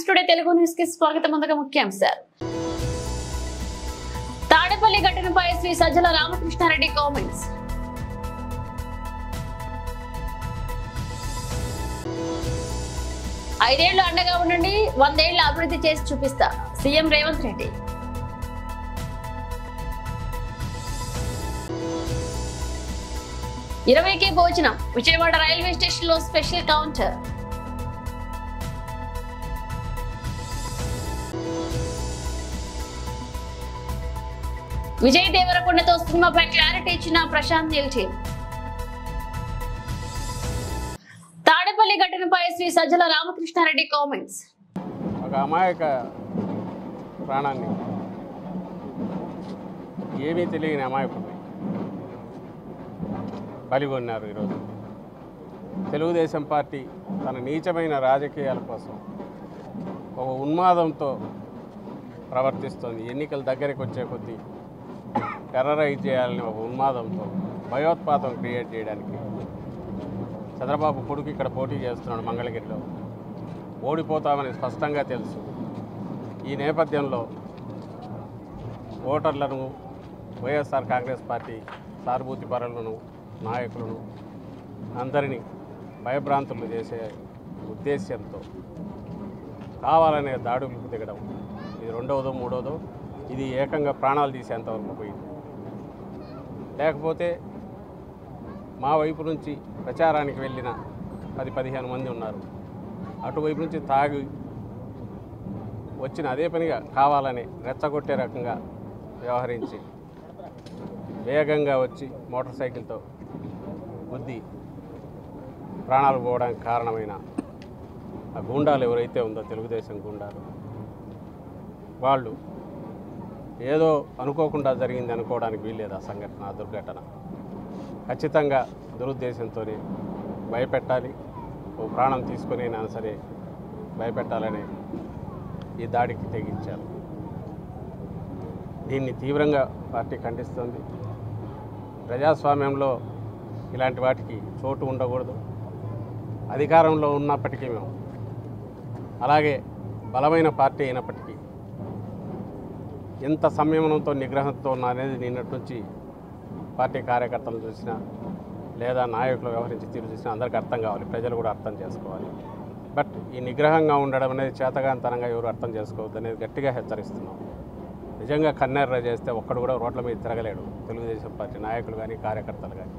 Times today Telugu news కి స్వాగతం. ముందుగా ముఖ్యాంశాలు. తాడేపల్లి ఘటనపై శ్రీ సజ్జల రామకృష్ణారెడ్డి కామెంట్స్. ఐదేళ్లు అండగా ఉండండి, 100 ఏళ్ల అభివృద్ధి చేసి చూపిస్తా సీఎం రేవంత్ రెడ్డి. ఇరవైకే భోజనం, విజయవాడ రైల్వే స్టేషన్ లో స్పెషల్ కౌంటర్. విజయ్ దేవరకొండతో సినిమాపై క్లారిటీ ఇచ్చిన ప్రశాంత్ నీల్ టీమ్. తాడేపల్లి ఘటనపై శ్రీ సజ్జల రామకృష్ణారెడ్డి కామెంట్స్. ఒక అమాయక ప్రాణాన్ని, ఏమీ తెలియని అమాయకుడిని బలిగొన్నారు. ఈరోజు తెలుగుదేశం పార్టీ తన నీచమైన రాజకీయాల కోసం ఒక ఉన్మాదంతో ప్రవర్తిస్తోంది. ఎన్నికల దగ్గరికి వచ్చే కొద్దీ టెర్రరైజ్ చేయాలని ఒక ఉన్మాదంతో భయోత్పాతం క్రియేట్ చేయడానికి చంద్రబాబు కొడుకు ఇక్కడ పోటీ చేస్తున్నాడు. మంగళగిరిలో ఓడిపోతామని స్పష్టంగా తెలుసు. ఈ నేపథ్యంలో ఓటర్లను, వైఎస్ఆర్ కాంగ్రెస్ పార్టీ సానుభూతి పరులను, నాయకులను అందరినీ భయభ్రాంతులు చేసే ఉద్దేశ్యంతో కావాలనే దాడులకు దిగడం. ఇది రెండవదో మూడవదో, ఇది ఏకంగా ప్రాణాలు తీసేంతవరకు పోయింది. లేకపోతే మా వైపు నుంచి ప్రచారానికి వెళ్ళిన 10-15 మంది ఉన్నారు. అటువైపు నుంచి తాగి వచ్చిన అదే పనిగా కావాలని రెచ్చగొట్టే రకంగా వ్యవహరించి వేగంగా వచ్చి మోటార్ సైకిల్తో గుద్ది ప్రాణాలు పోవడానికి కారణమైన ఆ గూండాలు ఎవరైతే ఉందో, తెలుగుదేశం గూండాలు, వాళ్ళు ఏదో అనుకోకుండా జరిగింది అనుకోవడానికి వీల్లేదు. ఆ సంఘటన, ఆ దుర్ఘటన ఖచ్చితంగా దురుద్దేశంతో భయపెట్టాలి. ఓ ప్రాణం తీసుకొని అయినా సరే భయపెట్టాలని ఈ దాడికి తెగించారు. దీన్ని తీవ్రంగా పార్టీ ఖండిస్తుంది. ప్రజాస్వామ్యంలో ఇలాంటి వాటికి చోటు ఉండకూడదు. అధికారంలో ఉన్నప్పటికీ మేము, అలాగే బలమైన పార్టీ అయినప్పటికీ ఎంత సంయమనంతో, నిగ్రహంతో ఉన్న అనేది నిన్నటి నుంచి పార్టీ కార్యకర్తలు చూసినా లేదా నాయకులు వ్యవహరించి తీరు చూసినా అందరికీ అర్థం కావాలి, ప్రజలు కూడా అర్థం చేసుకోవాలి. బట్ ఈ నిగ్రహంగా ఉండడం అనేది చేతగాంతనంగా ఎవరు అర్థం చేసుకోవద్దు అనేది గట్టిగా హెచ్చరిస్తున్నాం. నిజంగా కన్నెర్ర చేస్తే ఒక్కడు కూడా రోడ్ల మీద తిరగలేడు, తెలుగుదేశం పార్టీ నాయకులు కానీ కార్యకర్తలు కానీ.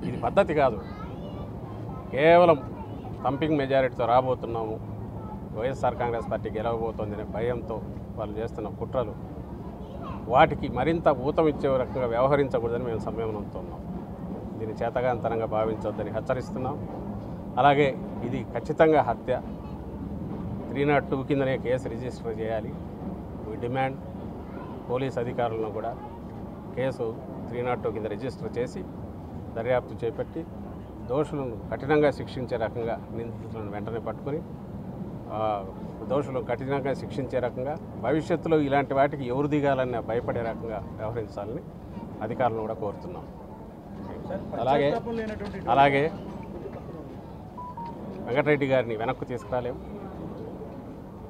ఇది పద్ధతి కాదు. కేవలం థంపింగ్ మెజారిటీతో రాబోతున్నాము, వైఎస్ఆర్ కాంగ్రెస్ పార్టీ గెలవబోతోందనే భయంతో వాళ్ళు చేస్తున్న కుట్రలు, వాటికి మరింత ఊతం ఇచ్చే రకంగా వ్యవహరించకూడదని మేము సంయమనంతో ఉన్నాం. దీన్ని చేతగాంతరంగా భావించొద్దని హెచ్చరిస్తున్నాం. అలాగే ఇది ఖచ్చితంగా హత్య. 302 కిందనే కేసు రిజిస్టర్ చేయాలి. వీ డిమాండ్ పోలీస్ అధికారులను కూడా కేసు 302 కింద రిజిస్టర్ చేసి దర్యాప్తు చేపట్టి దోషులను కఠినంగా శిక్షించే రకంగా, నిందితులను వెంటనే పట్టుకొని దోషులను కఠినంగా శిక్షించే రకంగా, భవిష్యత్తులో ఇలాంటి వాటికి ఎవరు దిగాలని భయపడే రకంగా వ్యవహరించాలని అధికారులను కూడా కోరుతున్నాం. అలాగే వెంకటరెడ్డి గారిని వెనక్కు తీసుకురాలేము.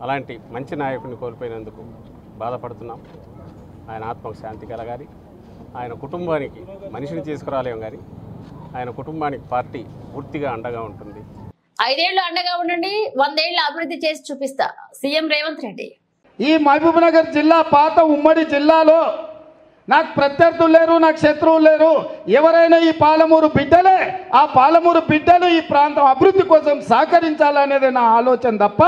అలాంటి మంచి నాయకుడిని కోల్పోయినందుకు బాధపడుతున్నాం. ఆయన ఆత్మకు శాంతి కలగాలి. ఆయన కుటుంబానికి మనిషిని తీసుకురాలేము, కానీ ఆయన కుటుంబానికి పార్టీ పూర్తిగా అండగా ఉంటుంది. 5 ఏళ్లు అండగా ఉండండి, 100 ఏళ్ల అభివృద్ధి చేసి చూపిస్తా సీఎం రేవంత్ రెడ్డి. ఈ మహబూబ్నగర్ జిల్లా పాత ఉమ్మడి జిల్లాలో నాకు ప్రత్యర్థులు లేరు, నాకు శత్రువులు లేరు. ఎవరైనా ఈ పాలమూరు బిడ్డలే. ఆ పాలమూరు బిడ్డలు ఈ ప్రాంతం అభివృద్ధి కోసం సహకరించాలనేది నా ఆలోచన తప్ప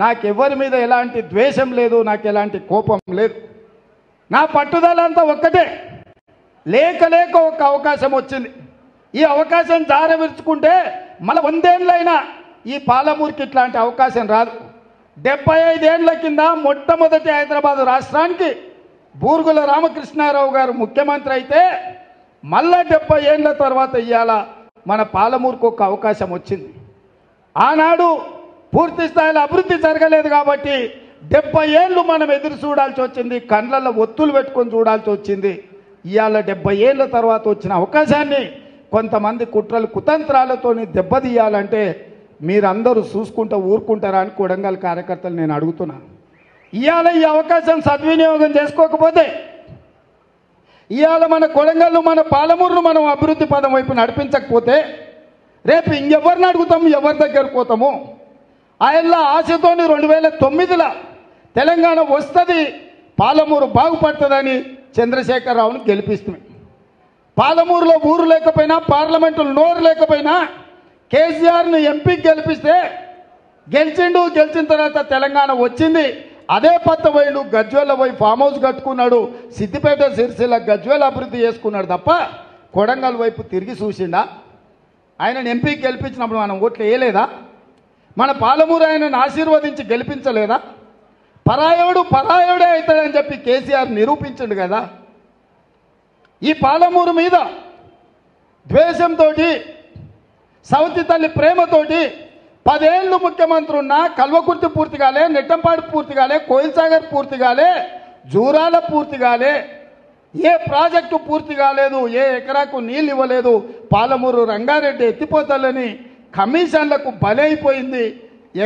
నాకెవరి మీద ఎలాంటి ద్వేషం లేదు, నాకు ఎలాంటి కోపం లేదు. నా పట్టుదలంతా ఒక్కటే. లేక ఒక అవకాశం వచ్చింది. ఈ అవకాశం జారవిరుచుకుంటే మన 100 ఏళ్ళైనా ఈ పాలమూరుకి ఇట్లాంటి అవకాశం రాదు. 75 ఏళ్ల కింద మొట్టమొదటి హైదరాబాద్ రాష్ట్రానికి బూర్గుల రామకృష్ణారావు గారు ముఖ్యమంత్రి అయితే మళ్ళా 70 ఏళ్ల తర్వాత ఇవాళ మన పాలమూరుకు ఒక అవకాశం వచ్చింది. ఆనాడు పూర్తి స్థాయిలో అభివృద్ధి జరగలేదు కాబట్టి 70 ఏళ్ళు మనం ఎదురు చూడాల్సి వచ్చింది, కండ్లలో ఒత్తులు పెట్టుకొని చూడాల్సి వచ్చింది. ఇవాళ 70 ఏళ్ల తర్వాత వచ్చిన అవకాశాన్ని కొంతమంది కుట్రలు కుతంత్రాలతో దెబ్బతీయాలంటే మీరందరూ చూసుకుంటూ ఊరుకుంటారా అని కొడంగల్ కార్యకర్తలు నేను అడుగుతున్నా. ఇవాళ ఈ అవకాశం సద్వినియోగం చేసుకోకపోతే ఇవాళ మన కొడంగల్ను మన పాలమూరును మనం అభివృద్ధి పదం వైపు నడిపించకపోతే రేపు ఇంకెవరిని అడుగుతాము, ఎవరి దగ్గరకు పోతాము? ఆయన ఆశతోని 2009లో తెలంగాణ వస్తుంది, పాలమూరు బాగుపడుతుందని చంద్రశేఖరరావుని గెలిపిస్తుంది. పాలమూరులో ఊరు లేకపోయినా, పార్లమెంటులో నోరు లేకపోయినా కేసీఆర్ను ఎంపీకి గెలిపిస్తే గెలిచిన తర్వాత తెలంగాణ వచ్చింది. అదే పత్త పోయిండు, గజ్వేల పోయి ఫామ్ హౌస్ కట్టుకున్నాడు, సిద్దిపేట సిరిసిల్ల గజ్వేల అభివృద్ధి చేసుకున్నాడు తప్ప కొడంగల్ వైపు తిరిగి చూసిండా? ఆయనను ఎంపీకి గెలిపించినప్పుడు మనం ఓట్లు వేయలేదా? మన పాలమూరు ఆయనను ఆశీర్వదించి గెలిపించలేదా? పరాయుడే అవుతాడని చెప్పి కేసీఆర్ నిరూపించండు కదా. ఈ పాలమూరు మీద ద్వేషంతో, సవతి తల్లి ప్రేమతోటి 10 ఏళ్ళు ముఖ్యమంత్రి ఉన్నా కల్వకుర్తి పూర్తి కాలే, నెట్టంపాడు పూర్తి కాలే, కోయిల్సాగర్ పూర్తి కాలే, జూరాల పూర్తి కాలే, ఏ ప్రాజెక్టు పూర్తి కాలేదు, ఏ ఎకరాకు నీళ్ళు ఇవ్వలేదు. పాలమూరు రంగారెడ్డి ఎత్తిపోతలని కమిషన్లకు బలైపోయింది.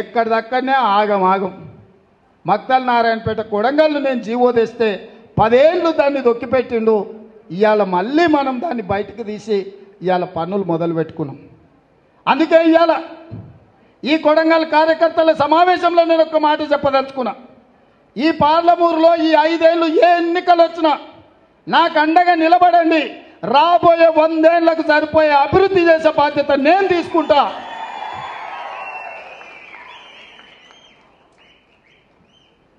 ఎక్కడిదక్కడనే ఆగం. మక్తల్ నారాయణపేట కొడంగల్ను నేను జీవో తెస్తే 10 ఏళ్ళు దాన్ని దొక్కిపెట్టిండు. ఇవాళ మళ్ళీ మనం దాన్ని బయటకు తీసి ఇవాళ పన్నులు మొదలు పెట్టుకున్నాం. అందుకే ఇవాళ ఈ కొడంగల్ కార్యకర్తల సమావేశంలో నేను ఒక మాట చెప్పదలుచుకున్నా. ఈ పార్లమూరులో ఈ 5 ఏళ్ళు ఏ ఎన్నికలు వచ్చినా నాకు అండగా నిలబడండి. రాబోయే 100 ఏళ్లకు సరిపోయే అభివృద్ధి చేసే బాధ్యత నేను తీసుకుంటా.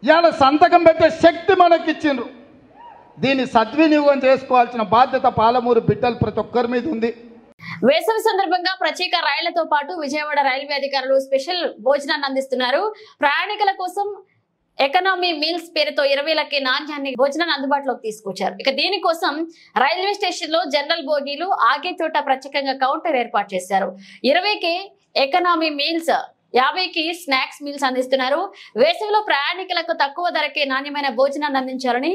ఇవాళ సంతకం పెట్టే శక్తి మనకిచ్చిండ్రు. దీన్ని సద్వినియోగం చేసుకోవాల్సిన బాధ్యత పాలమూరు బిడ్డలు ప్రతి ఒక్కరి మీద ఉంది. వేసవి సందర్భంగా ప్రత్యేక రైళ్లతో పాటు విజయవాడ రైల్వే అధికారులు స్పెషల్ భోజనాన్ని అందిస్తున్నారు. ప్రయాణికుల కోసం ఎకనామీ మీల్స్ పేరుతో 20,000 నాణ్యాన్ని భోజనాన్ని అందుబాటులోకి తీసుకొచ్చారు. ఇక దీనికోసం రైల్వే స్టేషన్ లో జనరల్ బోగీలు ఆగే చోట ప్రత్యేకంగా కౌంటర్ ఏర్పాటు చేశారు. 20కి ఎకనామీ మీల్స్, 50కి స్నాక్స్ మీల్స్ అందిస్తున్నారు. వేసవిలో ప్రయాణికులకు తక్కువ ధరకే నాణ్యమైన భోజనాన్ని అందించాలని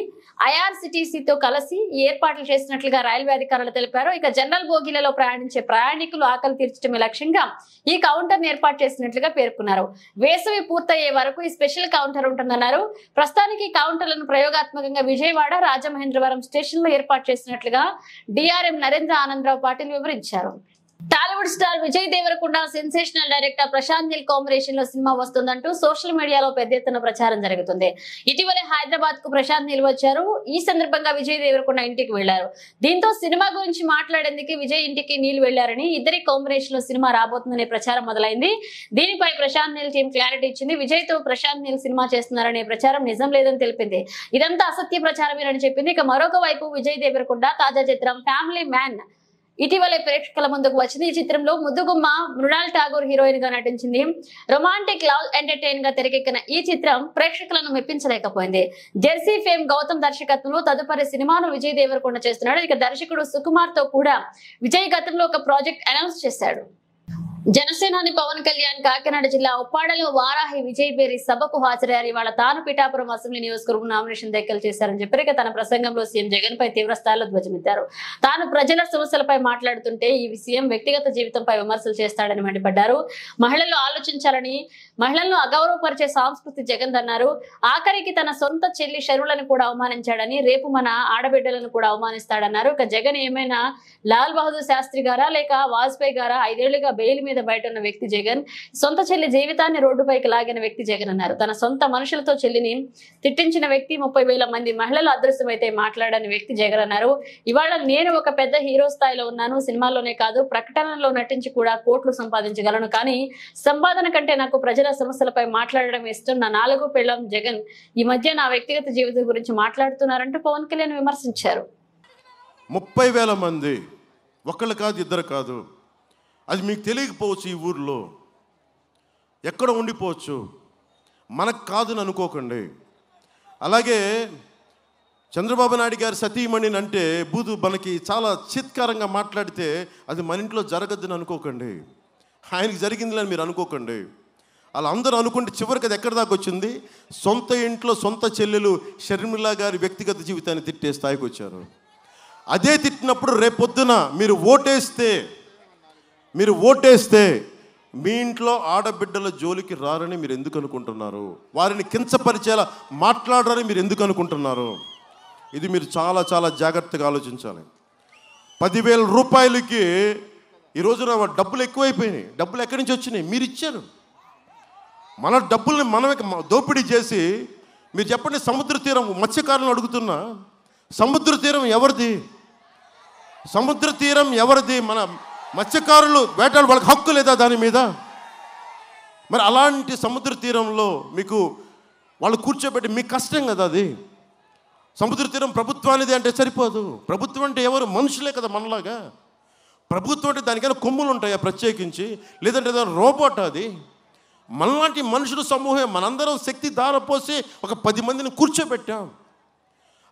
ఐఆర్సిటిసితో కలిసి ఏర్పాట్లు చేసినట్లుగా రైల్వే అధికారులు తెలిపారు. ఇక జనరల్ బోగీలలో ప్రయాణించే ప్రయాణికులు ఆకలి తీర్చడమే లక్ష్యంగా ఈ కౌంటర్ ఏర్పాటు చేసినట్లుగా పేర్కొన్నారు. వేసవి పూర్తయ్యే వరకు ఈ స్పెషల్ కౌంటర్ ఉంటుందన్నారు. ప్రస్తుతానికి ఈ కౌంటర్లను ప్రయోగాత్మకంగా విజయవాడ, రాజమహేంద్రవరం స్టేషన్ లో ఏర్పాటు చేసినట్లుగా డిఆర్ఎం నరేంద్ర ఆనందరావు పాటిల్ వివరించారు. Tollywood star Vijay Deverakonda sensational director Prashanth Neel combination లో సినిమా వస్తుందంటూ సోషల్ మీడియాలో పెద్ద ఎత్తున ప్రచారం జరుగుతుంది. ఇటీవలే హైదరాబాద్ కు ప్రశాంత్ నీల్ వచ్చారు. ఈ సందర్భంగా విజయ్ దేవరకొండ ఇంటికి వెళ్లారు. దీంతో సినిమా గురించి మాట్లాడేందుకు విజయ్ ఇంటికి నీల్ వెళ్లారని, ఇద్దరి కాంబినేషన్ లో సినిమా రాబోతుందనే ప్రచారం మొదలైంది. దీనిపై ప్రశాంత్ నీల్ టీం క్లారిటీ ఇచ్చింది. విజయ్ తో ప్రశాంత్ నీల్ సినిమా చేస్తున్నారనే ప్రచారం నిజం లేదని తెలిపింది. ఇదంతా అసత్య ప్రచారమేనని చెప్పింది. ఇక మరొక వైపు విజయ్ దేవరకొండ తాజా చిత్రం ఫ్యామిలీ మ్యాన్ ఇటీవలే ప్రేక్షకుల ముందుకు వచ్చింది. ఈ చిత్రంలో ముద్దుగుమ్మ మృణాల్ ఠాగూర్ హీరోయిన్ గా నటించింది. రొమాంటిక్ లవ్ ఎంటర్టైన్ గా తెరకెక్కిన ఈ చిత్రం ప్రేక్షకులను మెప్పించలేకపోయింది. జెర్సీ ఫేమ్ గౌతమ్ దర్శకత్వంలో తదుపరి సినిమాను విజయ్ దేవరకొండ చేస్తున్నాడు. ఇక దర్శకుడు సుకుమార్ తో కూడా విజయ్ గతంలో ఒక ప్రాజెక్ట్ అనౌన్స్ చేశాడు. జనసేనాని పవన్ కళ్యాణ్ కాకినాడ జిల్లా ఉప్పాడలో వారాహి విజయ్ బేరి సభకు హాజరయ్యారు. ఇవాళ తాను పిఠాపురం అసెంబ్లీ నియోజకవర్గం నామినేషన్ దాఖలు చేశారని చెప్పారు. తన ప్రసంగంలో సీఎం జగన్ పై తీవ్ర స్థాయిలో ధ్వజమెత్తారు. తాను ప్రజల సమస్యలపై మాట్లాడుతుంటే ఈ సీఎం వ్యక్తిగత జీవితంపై విమర్శలు చేస్తాడని మండిపడ్డారు. మహిళలు ఆలోచించాలని, మహిళలను అగౌరవపరిచే సంస్కృతి జగన్ అన్నారు. ఆఖరికి తన సొంత చెల్లి షర్మిలను కూడా అవమానించాడని, రేపు మన ఆడబిడ్డలను కూడా అవమానిస్తాడన్నారు. ఇక జగన్ ఏమైనా లాల్ బహదూర్ శాస్త్రి గారా లేక వాజ్పేయి గారా? 5 ఏళ్లుగా బెయిల్ మీద బయట ఉన్న వ్యక్తి జగన్. సొంత చెల్లి జీవితాన్ని రోడ్డుపైకి లాగిన వ్యక్తి జగన్ అన్నారు. తన సొంత మనుషులతో చెల్లిని తిట్టించిన వ్యక్తి, 30,000 మంది మహిళలు అదృశ్యమైతే మాట్లాడని వ్యక్తి జగన్ అన్నారు. ఇవాళ నేను ఒక పెద్ద హీరో స్థాయిలో ఉన్నాను. సినిమాల్లోనే కాదు ప్రకటనలో నటించి కూడా కోట్లు సంపాదించగలను. కానీ సంపాదన కంటే నాకు ప్రజల సమస్యలపై మాట్లాడడం ఇష్టం. నా 4వ పెళ్ళం జగన్ ఈ మధ్య నా వ్యక్తిగత జీవితం గురించి మాట్లాడుతున్నారంటూ పవన్ కళ్యాణ్ విమర్శించారు. 30,000 మంది, ఒకళ్ళు కాదు, ఇద్దరు కాదు. అది మీకు తెలియకపోవచ్చు. ఈ ఊర్లో ఎక్కడ ఉండిపోవచ్చు, మనకు కాదని అనుకోకండి. అలాగే చంద్రబాబు నాయుడు గారి సతీమణిని అంటే బూదు మనకి చాలా చిత్కారంగా మాట్లాడితే అది మన ఇంట్లో జరగద్దని అనుకోకండి. ఆయనకి జరిగిందని మీరు అనుకోకండి. అలా అందరూ అనుకుంటే చివరికి అది ఎక్కడి దాకా వచ్చింది? సొంత ఇంట్లో సొంత చెల్లెలు షర్మిలా గారి వ్యక్తిగత జీవితాన్ని తిట్టే స్థాయికి వచ్చారు. అదే తిట్టినప్పుడు రేపొద్దున మీరు ఓటేస్తే మీ ఇంట్లో ఆడబిడ్డల జోలికి రారని మీరు ఎందుకు అనుకుంటున్నారు? వారిని కించపరిచేలా మాట్లాడరని మీరు ఎందుకు అనుకుంటున్నారు? ఇది మీరు చాలా చాలా జాగ్రత్తగా ఆలోచించాలి. 10,000 రూపాయలకి ఈ రోజున డబ్బులు ఎక్కువైపోయినాయి. డబ్బులు ఎక్కడి నుంచి వచ్చినాయి? మీరు ఇచ్చారు. మన డబ్బుల్ని మనమే దోపిడీ చేసి, మీరు చెప్పండి, సముద్ర తీరం మత్స్యకారులను అడుగుతున్నా, సముద్ర తీరం ఎవరిది? సముద్ర తీరం ఎవరిది? మన మత్స్యకారులు వేటాడు, వాళ్ళకి హక్కు లేదా దాని మీద? మరి అలాంటి సముద్ర తీరంలో మీకు వాళ్ళు కూర్చోబెట్టి మీకు కష్టం కదా అది. సముద్ర తీరం ప్రభుత్వానిది అంటే సరిపోదు. ప్రభుత్వం అంటే ఎవరు? మనుషులే కదా మనలాగా. ప్రభుత్వం అంటే దానికైనా కొమ్ములు ఉంటాయా ప్రత్యేకించి? లేదంటే ఏదైనా రోబోట్? అది మనలాంటి మనుషుల సమూహం. మనందరం శక్తి ధారపోసి ఒక 10 మందిని కూర్చోబెట్టాం.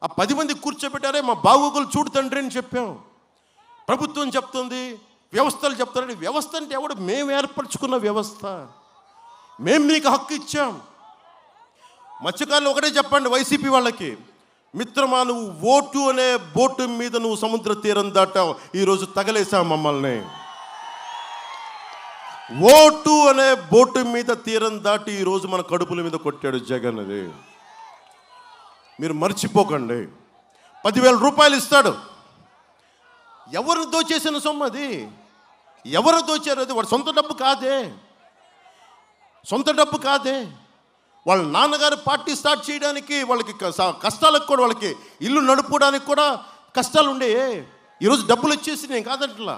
ఆ 10 మంది కూర్చోబెట్టారే మా బాగోగులు చూడు తండ్రి అని చెప్పాం. ప్రభుత్వం చెప్తుంది, వ్యవస్థలు చెప్తారని. వ్యవస్థ అంటే ఎవడు? మేము ఏర్పరచుకున్న వ్యవస్థ. మేము మీకు హక్కు ఇచ్చాం. మత్స్యకారులు ఒకటే చెప్పండి వైసీపీ వాళ్ళకి, మిత్రమా, నువ్వు ఓటు అనే బోటు మీద నువ్వు సముద్ర తీరం దాటావు, ఈరోజు తగలేసావు మమ్మల్ని. ఓటు అనే బోటు మీద తీరం దాటి ఈరోజు మన కడుపుల మీద కొట్టాడు జగన్. అది మీరు మర్చిపోకండి. 10,000 రూపాయలు ఇస్తాడు. ఎవరు దోచేసిన సొమ్ము అది? ఎవరు దోచారు? అది వాడు సొంత డబ్బు కాదే. సొంత డబ్బు కాదే. వాళ్ళ నాన్నగారు పార్టీ స్టార్ట్ చేయడానికి వాళ్ళకి కష్టాలకు కూడా, వాళ్ళకి ఇల్లు నడుపుకోవడానికి కూడా కష్టాలు ఉండేవి. ఈరోజు డబ్బులు వచ్చేసి నేను కాదంటలా,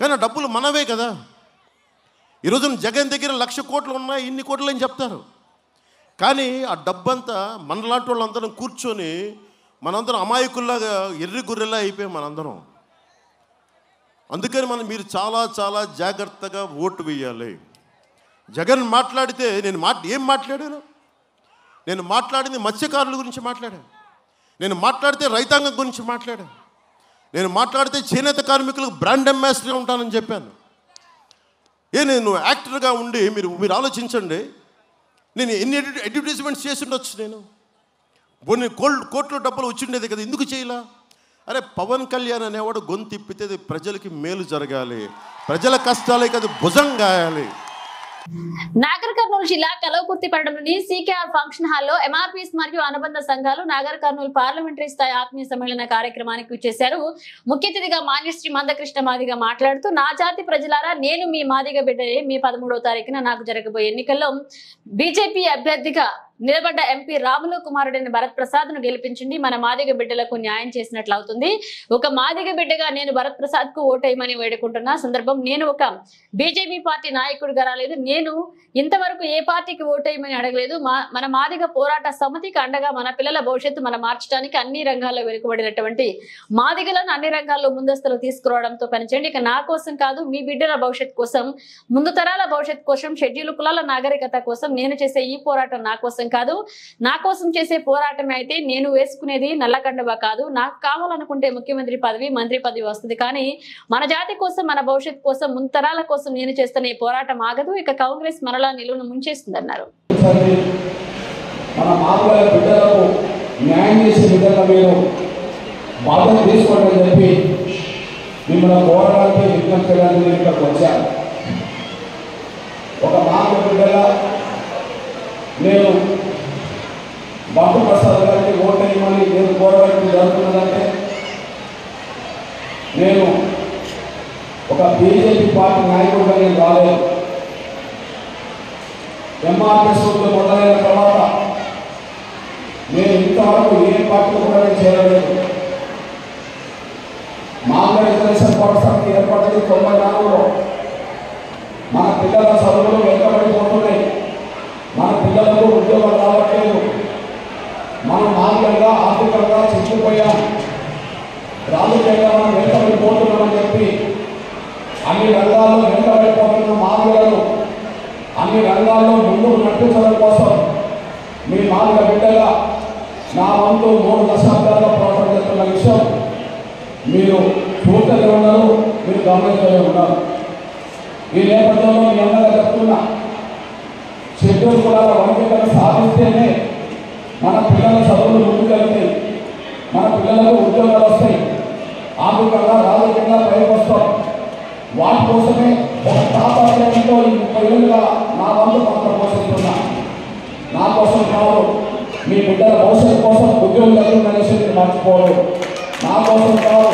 కానీ ఆ డబ్బులు మనవే కదా. ఈరోజు జగన్ దగ్గర 1,00,000 కోట్లు ఉన్నాయి, ఇన్ని కోట్లు అని చెప్తారు. కానీ ఆ డబ్బంతా మనలాంటి వాళ్ళందరం కూర్చొని మనందరం అమాయకుల్లాగా ఎర్రి గుర్రెలా అయిపోయాం మనందరం. అందుకని మీరు చాలా చాలా జాగ్రత్తగా ఓటు వేయాలి. జగన్ మాట్లాడితే ఏం మాట్లాడాను? నేను మాట్లాడింది మత్స్యకారుల గురించి మాట్లాడాను. నేను మాట్లాడితే రైతాంగం గురించి మాట్లాడాను. నేను మాట్లాడితే చేనేత కార్మికులకు బ్రాండ్ అంబాసిడర్గా ఉంటానని చెప్పాను. నేను యాక్టర్గా ఉండి మీరు ఆలోచించండి, నేను ఎన్ని అడ్వర్టైజ్మెంట్స్ చేసి ఉండొచ్చు. నేను కొన్ని కోట్ల డబ్బులు వచ్చిండేది కదా, ఎందుకు చేయలా? అరే, పవన్ కళ్యాణ్ అనేవాడు గొంతు తిప్పితే ప్రజలకి మేలు జరగాలి, ప్రజల కష్టాలకి అది భుజం గాయాలి. నాగర్ కర్నూలు జిల్లా కలవకుర్తి పట్టణంలోని సీకేఆర్ ఫంక్షన్ హాల్లో ఎంఆర్పీఎస్ మరియు అనుబంధ సంఘాలు నాగర్ కర్నూలు పార్లమెంటరీ స్థాయి ఆత్మీయ సమ్మేళన కార్యక్రమానికి వచ్చేశారు. ముఖ్య అతిథిగా మాన్యశ్రీ మందకృష్ణ మాదిగ మాట్లాడుతూ, నా జాతి ప్రజలారా, నేను మీ మాదిగ బిడ్డనే. మీ 13వ తారీఖున నాకు జరగబోయే ఎన్నికల్లో బీజేపీ అభ్యర్థిగా నిలబడ్డ ఎంపీ రాములు కుమారుడైన భరత్ ప్రసాద్ ను గెలిపించండి. మన మాదిగ బిడ్డలకు న్యాయం చేసినట్లు అవుతుంది. ఒక మాదిగ బిడ్డగా నేను భరత్ ప్రసాద్ కు ఓటేయమని వేడుకుంటున్న సందర్భం, నేను ఒక బీజేపీ పార్టీ నాయకుడిగా రాలేదు. నేను ఇంతవరకు ఏ పార్టీకి ఓటేయమని అడగలేదు. మన మాదిగ పోరాట సమితికి అండగా మన పిల్లల భవిష్యత్తు మనం మార్చడానికి అన్ని రంగాల్లో వెనుకబడినటువంటి మాదిగలను అన్ని రంగాల్లో ముందస్తులు తీసుకురావడంతో పనిచేయండి. ఇక నా కోసం కాదు, మీ బిడ్డల భవిష్యత్ కోసం, ముందు తరాల భవిష్యత్ కోసం, షెడ్యూల్ కులాల నాగరికత కోసం నేను చేసే ఈ పోరాటం నా కోసం కాదు, నా కోసం చేసే పోరాటం అయితే నేను వేసుకునేది నల్లకండవా కాదు. నాకు కావాలనుకుంటే ముఖ్యమంత్రి పదవి, మంత్రి పదవి వస్తుంది, కానీ మన జాతి కోసం, మన భవిష్యత్ కోసం, ముంతరాల కోసం నేను చేస్తున్న ఈ పోరాటం ఆగదు. ఇక కాంగ్రెస్ మనలా నిలువును ముంచేస్తుందన్నారు. మన మాదిగల బిడ్డలకు న్యాయం చేసే విధంగా మీరు బాధ్యత తీసుకోండి అని చెప్పి మిమ్మల్ని కోరడానికి, విజ్ఞప్తి చేయడానికి నేను ఇక్కడికి వచ్చాను. ఒక మాదిగ బిడ్డగా నేను భరత్ ప్రసాద్ గారికి ఓటేయమని నేను కోరడానికి జరుగుతున్నదంటే, నేను ఒక బీజేపీ పార్టీ నాయకుడిగా నేను రాలేదు. ఎంఆర్ఎస్ మొదలైన తర్వాత నేను ఇంతవరకు ఏ పార్టీ కూడా నేను చేయలేదు. మాదిగ రిజర్వేషన్ పోరాట సమితి ఏర్పడింది 94లో. మన పిల్లల చదువులు వెనుకబడిపోతున్నాయి, మన పిల్లలకు ఉద్యోగం రావట్లేదు, మనం మాదిగంగా ఆర్థికంగా చిక్కుపోయాం, రాజకీయంగా మనం వెనుకబడిపోతున్నామని చెప్పి అన్ని రంగాల్లో వెనుకబడిపోతున్న మాదిగలను అన్ని రంగాల్లో ముందుకు నడిపించడం కోసం మీ మాదిగ బిడ్డగా నా వంతు 3 దశాబ్దాల్లో పోరాటం చేస్తున్న విషయం మీరు పూర్తిగా ఉన్నారు, మీరు గమనించలే ఉన్నారు. ఈ నేపథ్యంలో మీ అందరూ చెప్తున్నా, షెడ్యూల్ కులాల వర్గీకరణ సాధిస్తేనే మన పిల్లల చదువులు ముందుకెళ్తాయి, మన పిల్లలకు ఉద్యోగాలు వస్తాయి, ఆర్థికంగా రాజకీయంగా పైకి వస్తాం. వాటి కోసమే ఒక తాపత్రయంతో ఈ 30 ఏళ్ళుగా నా వంతు పాత్ర పోషిస్తున్నా. నా కోసం కాదు, మీ బిడ్డల భవిష్యత్తు కోసం ఉద్యోగం జరుగుతున్న విషయం మర్చిపోరు. నా కోసం కాదు,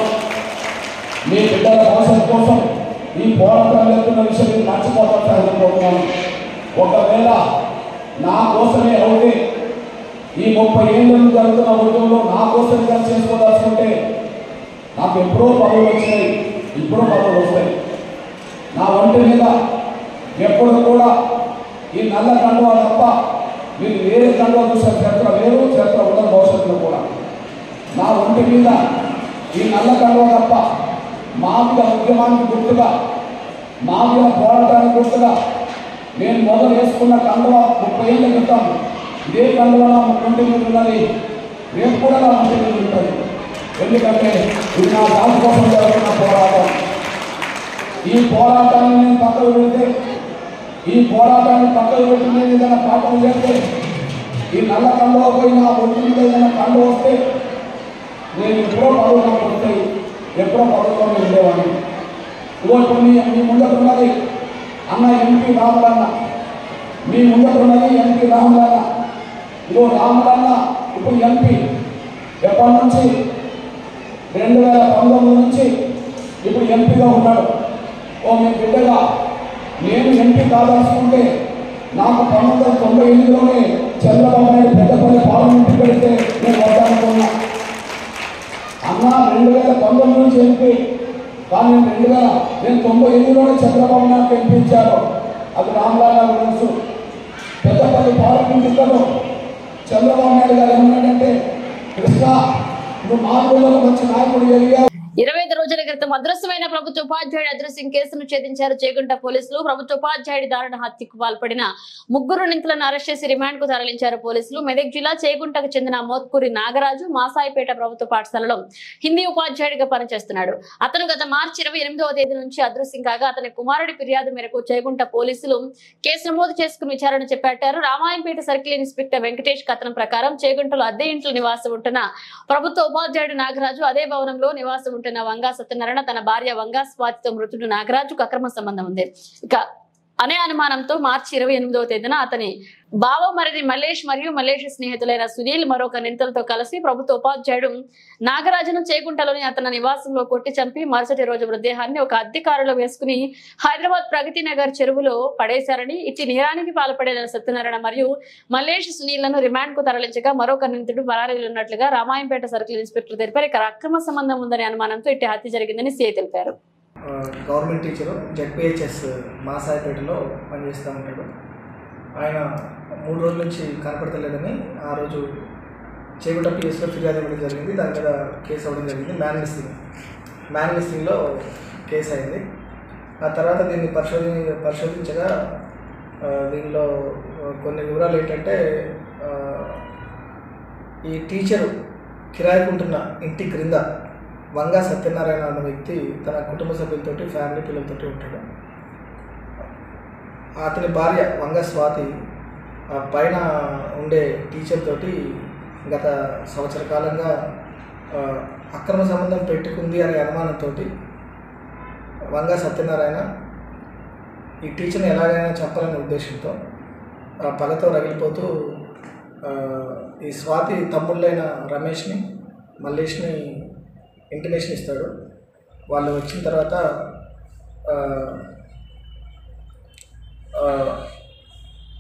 మీ బిడ్డల భవిష్యత్తు కోసం ఈ పోరాటం జరుగుతున్న విషయం మర్చిపోతాను. ఒకవేళ నా కోసమే అవుతే ఈ 30 ఏళ్ళ జరుగుతున్న ఉద్యోగంలో నా కోసం కలిసి చేసుకోవాల్సింటే నాకు ఎప్పుడో పదవులు వచ్చినాయి, ఇప్పుడు పదవులు వస్తాయి. నా ఒంటి మీద ఎప్పుడు కూడా ఈ నల్ల కండువా తప్ప మీరు వేరే కండువా చూసే చరిత్ర లేదు, చరిత్ర ఉండదు భవిష్యత్తులో కూడా. నా ఒంటి మీద ఈ నల్ల కండువా తప్ప మాదిగ ఉద్యమానికి గుర్తుగా, మాదిగ పోరాటానికి గుర్తుగా నేను మొదలు వేసుకున్న కండువా 30 ఏళ్ళ క్రితం ఇదే కండువా నా ఒంటి మీద ఉన్నది, రేపు కూడా నా ఒంటి మీద ఉంటుంది. ఎందుకంటే ఇది నా జాతి కోసం జరుగుతున్న పోరాటం. ఈ పోరాటాన్ని నేను పక్కకు పెడితే, ఈ పోరాటాన్ని పక్కకు పెట్టి నేను ఏదైనా పాఠం చేస్తే, ఈ నల్ల కండువా పోయి నా ఒంటి మీద ఏదైనా కండు వస్తే నేను ఎప్పుడో పదవులు నాకు వస్తాయి, ఎప్పుడో పదవుల్లో ఉండేవాడిని. ఇప్పుడు మీ ముందటున్నది అన్న ఎంపీ రాములన్న, మీ ముందటున్నది ఎంపీ రాములన్న. ఇదో రాములన్న ఇప్పుడు ఎంపీ ఎప్పటి నుంచి 2019 నుంచి ఇప్పుడు ఎంపీగా ఉన్నాడు. మీ బిడ్డగా నేను ఎంపీ కాదాల్సుకుంటే నాకు 1998లోనే చంద్రబాబు నాయుడు పెద్దపల్లి పార్లమెంట్కి పెడితే నేను వద్దానుకున్నా. అన్న 2019 నుంచి ఎంపీ, కానీ నేను 98లోనే చంద్రబాబు నాయుడు ఎంపీ ఇచ్చారు. అది రామ్లాల్ గారు తెలుసు. పెద్దపల్లి పార్లమెంట్ చంద్రబాబు నాయుడు గారు ఏమన్నాడంటే, కృష్ణ నువ్వు మానవులకు మంచి నాయకుడు ఎదిగావు. 25 రోజుల క్రితం అదృశ్యమైన ప్రభుత్వ ఉపాధ్యాయుడి అదృశ్యం కేసును ఛేదించారు చేగుంట పోలీసులు. ప్రభుత్వ ఉపాధ్యాయుడి దారుణ హత్యకు పాల్పడిన 3 నిందితులను అరెస్ట్ చేసి రిమాండ్ కు తరలించారు పోలీసులు. మెదక్ జిల్లా చేగుంటకు చెందిన మోత్కూరి నాగరాజు మాసాయిపేట ప్రభుత్వ పాఠశాలలో హిందీ ఉపాధ్యాయుడిగా పనిచేస్తున్నాడు. అతను గత మార్చి 28వ తేదీ నుంచి అదృశ్యం కాగా అతని కుమారుడి ఫిర్యాదు మేరకు చేగుంట పోలీసులు కేసు నమోదు చేసుకుని విచారణ చేపట్టారు. రామాయంపేట సర్కిల్ ఇన్స్పెక్టర్ వెంకటేష్ కథనం ప్రకారం చేగుంటలో అద్దె ఇంట్లో నివాసం ఉంటున్న ప్రభుత్వ ఉపాధ్యాయుడు నాగరాజు అదే భవనంలో నివాసం ఉంటున్న వంగా సత్యనారాయణ తన భార్య వంగా స్వాతితో మృతుడు నాగరాజుకు అక్రమ సంబంధం ఉంది. ఇక అనే అనుమానంతో మార్చి 28వ తేదీన అతని బావ మరిది మల్లేష్ మరియు మల్లేష్ స్నేహితులైన సునీల్ మరొక నిందితులతో కలిసి ప్రభుత్వ ఉపాధ్యాయుడు నాగరాజును చేగుంటలోని అతని నివాసంలో కొట్టి చంపి మరుసటి రోజు మృతదేహాన్ని ఒక అద్దె కారులో వేసుకుని హైదరాబాద్ ప్రగతి నగర్ చెరువులో పడేశారని, ఇట్టి నేరానికి పాల్పడిన సత్యనారాయణ మరియు మల్లేష్ సునీళ్లను రిమాండ్ కు తరలించగా మరొక నిందితుడు పరారీలో ఉన్నట్లుగా రామాయంపేట సర్కిల్ ఇన్స్పెక్టర్ తెలిపారు. ఇక్కడ అక్రమ సంబంధం ఉందనే అనుమానంతో ఇట్టి హత్య జరిగిందని సీఐ తెలిపారు. గవర్నమెంట్ టీచరు జెడ్పిహెచ్ఎస్ మాసాయిపేటలో పనిచేస్తూ ఉంటాడు. ఆయన 3 రోజుల నుంచి కనపడతలేదని ఆ రోజు చేగుంట పిఎస్లో ఫిర్యాదు ఇవ్వడం జరిగింది. దాని మీద కేసు అవ్వడం జరిగింది. మ్యాన్ మిస్సింగ్లో కేసు అయింది. ఆ తర్వాత దీన్ని పరిశోధించగా దీనిలో కొన్ని వివరాలు ఏంటంటే, ఈ టీచరు కిరాయికుంటున్న ఇంటి క్రింద వంగా సత్యనారాయణ అన్న వ్యక్తి తన కుటుంబ సభ్యులతోటి ఫ్యామిలీ పిల్లలతోటి ఉంటాడు. అతని భార్య వంగా స్వాతి పైన ఉండే టీచర్ తోటి గత సంవత్సర కాలంగా అక్రమ సంబంధం పెట్టుకుంది అనే అనుమానంతో వంగా సత్యనారాయణ ఈ టీచర్ని ఎలాగైనా చెప్పాలనే ఉద్దేశంతో పగతో రగిలిపోతూ ఈ స్వాతి తమ్ముళ్ళైన రమేష్ని మల్లేష్ని ఇంటిమేషన్ ఇస్తాడు. వాళ్ళు వచ్చిన తర్వాత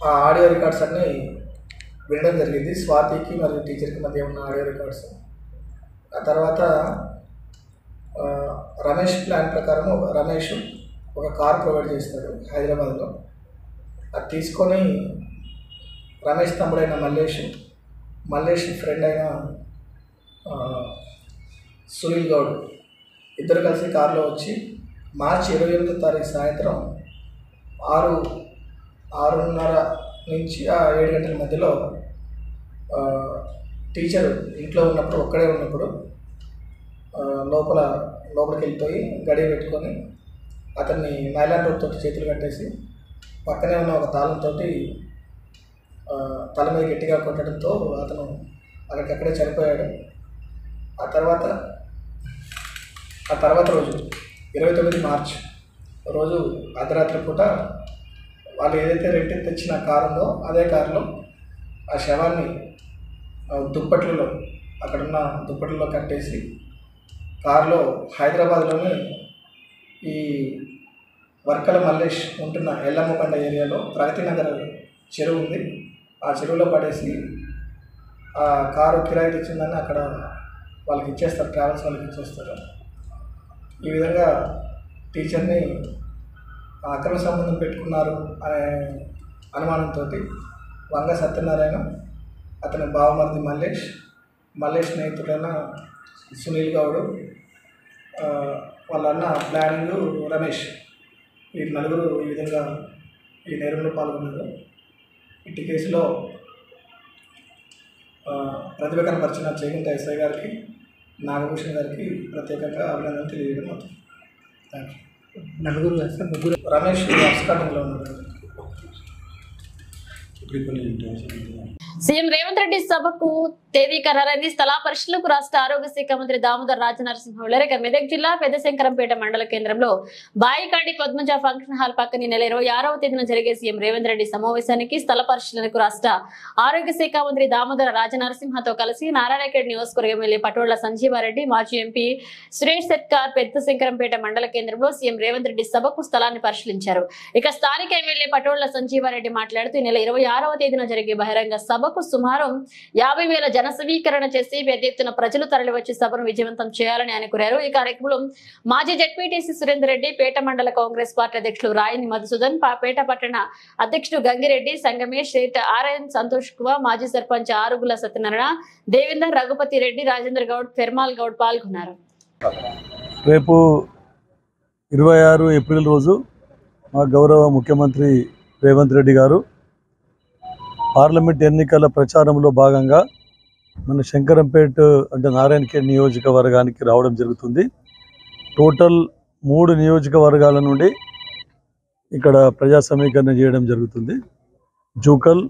ఆ ఆడియో రికార్డ్స్ అన్నీ వినడం జరిగింది. స్వాతికి మరియు టీచర్కి మధ్య ఉన్న ఆడియో రికార్డ్స్. ఆ తర్వాత రమేష్ ప్లాన్ ప్రకారం రమేష్ ఒక కార్ ప్రొవైడ్ చేస్తాడు హైదరాబాద్లో. అది తీసుకొని రమేష్ తమ్ముడైన మల్లేష్ ఫ్రెండ్ అయిన సునీల్ గౌడ్ ఇద్దరు కలిసి కారులో వచ్చి మార్చి 28వ తారీఖు సాయంత్రం 6:30 నుంచి 7 గంటల మధ్యలో టీచర్ ఇంట్లో ఉన్నప్పుడు ఒక్కడే ఉన్నప్పుడు లోపలికి వెళ్ళిపోయి గడియ పెట్టుకొని అతన్ని నైలాన్ రోడ్ తోటి చేతులు కట్టేసి పక్కనే ఉన్న ఒక తాళంతో తల మీద గట్టిగా కొట్టడంతో అతను అక్కడికక్కడే చనిపోయాడు. ఆ తర్వాత రోజు 29 మార్చ్ రోజు అర్ధరాత్రి పూట వాళ్ళు ఏదైతే రెంట్ తెచ్చిన కారు ఉందో అదే కారులో ఆ శవాన్ని దుప్పట్లలో అక్కడున్న దుప్పట్లలో కట్టేసి కారులో హైదరాబాద్లోని ఈ వర్కల మల్లేష్ ఉంటున్న ఎల్లమ్మకొండ ఏరియాలో ప్రగతి నగర్ చెరువు ఉంది. ఆ చెరువులో పడేసి ఆ కారు కిరాయికి ఇచ్చిందని అక్కడ వాళ్ళకి ఇచ్చేస్తారు, ట్రావెల్స్ వాళ్ళకి ఇచ్చేస్తారు. ఈ విధంగా టీచర్ని అక్రమ సంబంధం పెట్టుకున్నారు అనే అనుమానంతో వంగ సత్యనారాయణ, అతని బావమరిది మల్లేష్ స్నేహితుడైన సునీల్ గౌడ్, వాళ్ళ అన్న ప్లానింగ్ రమేష్, ఈ నలుగురు ఈ విధంగా ఈ నేరంలో పాల్గొన్నారు. ఇట్టి కేసులో ప్రతిభ కనపరిచిన చేగుంట ఎస్ఐ గారికి, నాగభూషణ్ గారికి ప్రత్యేకంగా అభినందనలు తెలియజేయడం అవుతుంది. Thank you. ముగ్గురు రమేష్ అబ్స్కాండింగ్లో ఉన్నారు. సీఎం రేవంత్ రెడ్డి సభకు తేదీ ఖరారైంది. స్థలా పరిశీలనకు రాష్ట్ర ఆరోగ్య శాఖ మంత్రి దామోదర్ రాజనరసింహ వెళ్లారు. మెదక్ జిల్లా పెద్దశంకరంపేట మండల కేంద్రంలో బాయికాడి పద్మజ ఫంక్షన్ హాల్ పక్కన నెల 26వ తేదీన జరిగే సీఎం రేవంత్ రెడ్డి సమావేశానికి స్థల పరిశీలనకు రాష్ట్ర ఆరోగ్య శాఖ మంత్రి దామోదర్ రాజనరసింహతో కలిసి నారాయణఖేడ్ నియోజకవర్గం ఎమ్మెల్యే పటోళ్ల సంజీవారెడ్డి, మాజీ ఎంపీ సురేష్ శెట్కార్ పెద్దశంకరంపేట మండల కేంద్రంలో సీఎం రేవంత్ రెడ్డి సభకు స్థలాన్ని పరిశీలించారు. ఇక స్థానిక ఎమ్మెల్యే పటోళ్ల సంజీవారెడ్డి మాట్లాడుతూ ఈ నెల 26వ తేదీన జరిగే బహిరంగ సభకు సుమారు 50,000 జన సమీకరణ చేసి పెద్ద ఎత్తున ప్రజలు తరలివచ్చి సభను విజయవంతం చేయాలని ఆయన కోరారు. ఈ కార్యక్రమంలో మాజీ జెడ్పీటీసీ సురేందర్ రెడ్డి, పేట మండల కాంగ్రెస్ పార్టీ అధ్యక్షులు రాయని మధుసూదన్, పేట పట్టణ అధ్యక్షుడు గంగిరెడ్డి, సంగమేష్, ఆర్ఎన్ సంతోష్ కుమార్, మాజీ సర్పంచ్ ఆరుగుల సత్యనారాయణ, దేవేందర్, రఘుపతి రెడ్డి, రాజేంద్ర గౌడ్, ఫెర్మాల్ గౌడ్ పాల్గొన్నారు. రేపు 26 ఏప్రిల్ రోజు మా గౌరవ ముఖ్యమంత్రి రేవంత్ రెడ్డి గారు పార్లమెంట్ ఎన్నికల ప్రచారంలో భాగంగా మన శంకరంపేట అంటే నారాయణఖేడ్ నియోజకవర్గానికి రావడం జరుగుతుంది. టోటల్ 3 నియోజకవర్గాల నుండి ఇక్కడ ప్రజా సమీకరణ చేయడం జరుగుతుంది. జూకల్,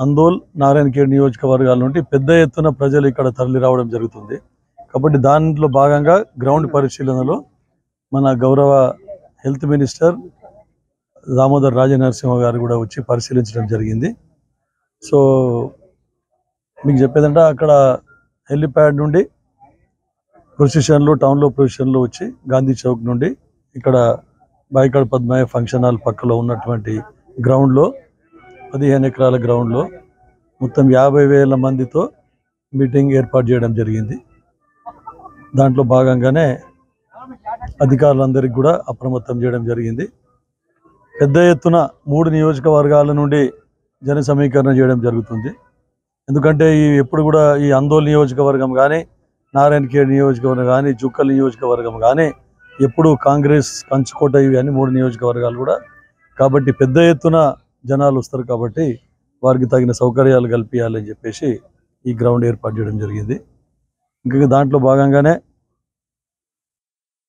అందోల్, నారాయణఖేడ్ నియోజకవర్గాల నుండి పెద్ద ఎత్తున ప్రజలు ఇక్కడ తరలి రావడం జరుగుతుంది. కాబట్టి దాంట్లో భాగంగా గ్రౌండ్ పరిశీలనలో మన గౌరవ హెల్త్ మినిస్టర్ దామోదర్ రాజనరసింహ గారు కూడా వచ్చి పరిశీలించడం జరిగింది. సో మీకు చెప్పేదంటే అక్కడ హెలిప్యాడ్ నుండి ప్రొసిషన్లో టౌన్లో ప్రొసిషన్లో వచ్చి గాంధీ చౌక్ నుండి ఇక్కడ బాయికాడ్ పద్మయ్య ఫంక్షన్ హాల్ పక్కలో ఉన్నటువంటి గ్రౌండ్లో 15 ఎకరాల గ్రౌండ్లో మొత్తం 50,000 మందితో మీటింగ్ ఏర్పాటు చేయడం జరిగింది. దాంట్లో భాగంగానే అధికారులందరికీ కూడా అప్రమత్తం చేయడం జరిగింది. పెద్ద ఎత్తున 3 నియోజకవర్గాల నుండి జన సమీకరణ చేయడం జరుగుతుంది. ఎందుకంటే ఎప్పుడు కూడా ఈ అందోల్ నియోజకవర్గం కానీ, నారాయణఖేడ్ నియోజకవర్గం కానీ, జుక్కల్ నియోజకవర్గం కానీ ఎప్పుడు కాంగ్రెస్ కంచుకోట ఇవి అన్ని 3 నియోజకవర్గాలు కూడా. కాబట్టి పెద్ద ఎత్తున జనాలు వస్తారు కాబట్టి వారికి తగిన సౌకర్యాలు కల్పించాలని చెప్పేసి ఈ గ్రౌండ్ ఏర్పాటు చేయడం జరిగింది. ఇంకా దాంట్లో భాగంగానే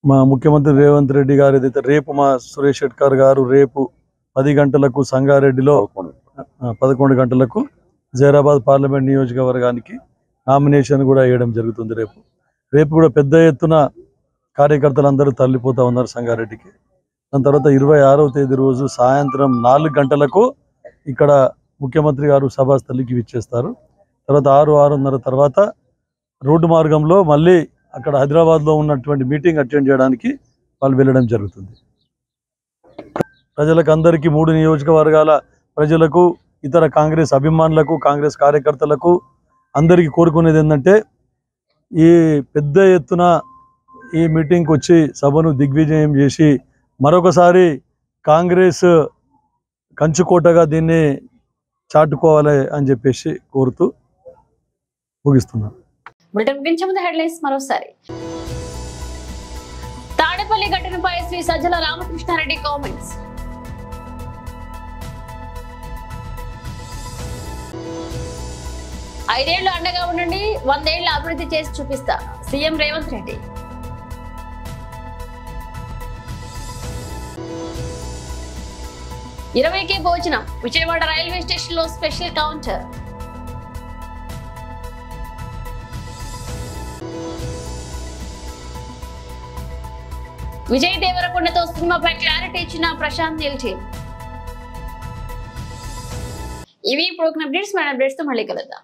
మా ముఖ్యమంత్రి రేవంత్ రెడ్డి గారు ఏదైతే రేపు మా సురేష్ శెట్కార్ గారు రేపు 10 గంటలకు సంగారెడ్డిలో 11 గంటలకు జైరాబాద్ పార్లమెంట్ నియోజకవర్గానికి నామినేషన్ కూడా వేయడం జరుగుతుంది. రేపు కూడా పెద్ద ఎత్తున కార్యకర్తలు అందరూ తరలిపోతూ ఉన్నారు సంగారెడ్డికి. దాని తర్వాత 26వ తేదీ రోజు సాయంత్రం 4 గంటలకు ఇక్కడ ముఖ్యమంత్రి గారు సభాస్థలికి విచ్చేస్తారు. తర్వాత 6-6:30 తర్వాత రోడ్డు మార్గంలో మళ్ళీ అక్కడ హైదరాబాద్లో ఉన్నటువంటి మీటింగ్ అటెండ్ చేయడానికి వాళ్ళు వెళ్ళడం జరుగుతుంది. ప్రజలకు అందరికీ 3 నియోజకవర్గాల ప్రజలకు, ఇతర కాంగ్రెస్ అభిమానులకు, కాంగ్రెస్ కార్యకర్తలకు అందరికీ కోరుకునేది ఏంటంటే ఈ పెద్ద ఎత్తున ఈ మీటింగ్కి వచ్చి సభను దిగ్విజయం చేసి మరొకసారి కాంగ్రెస్ కంచుకోటగా దీన్ని చాటుకోవాలి అని చెప్పేసి కోరుతూ ముగిస్తున్నాను. బులెటిన్ ముగించే ముందు హెడ్లైన్స్ మరోసారి. తాడేపల్లి ఘటనపై శ్రీ సజ్జల రామకృష్ణారెడ్డి కామెంట్స్. ఐదేళ్లు అండగా ఉండండి, 100 ఏళ్ల అభివృద్ధి చేసి చూపిస్తా సీఎం రేవంత్ రెడ్డి. ఇరవైకే భోజనం, విజయవాడ రైల్వే స్టేషన్ లో స్పెషల్ కౌంటర్. విజయ్ దేవరకొండతో సినిమాపై క్లారిటీ ఇచ్చిన ప్రశాంత్ నీల్ టీమ్. ఇవి ఇప్పుడు అప్డేట్స్. మన అప్డేట్స్ తో మళ్ళీ కలుద్దాం.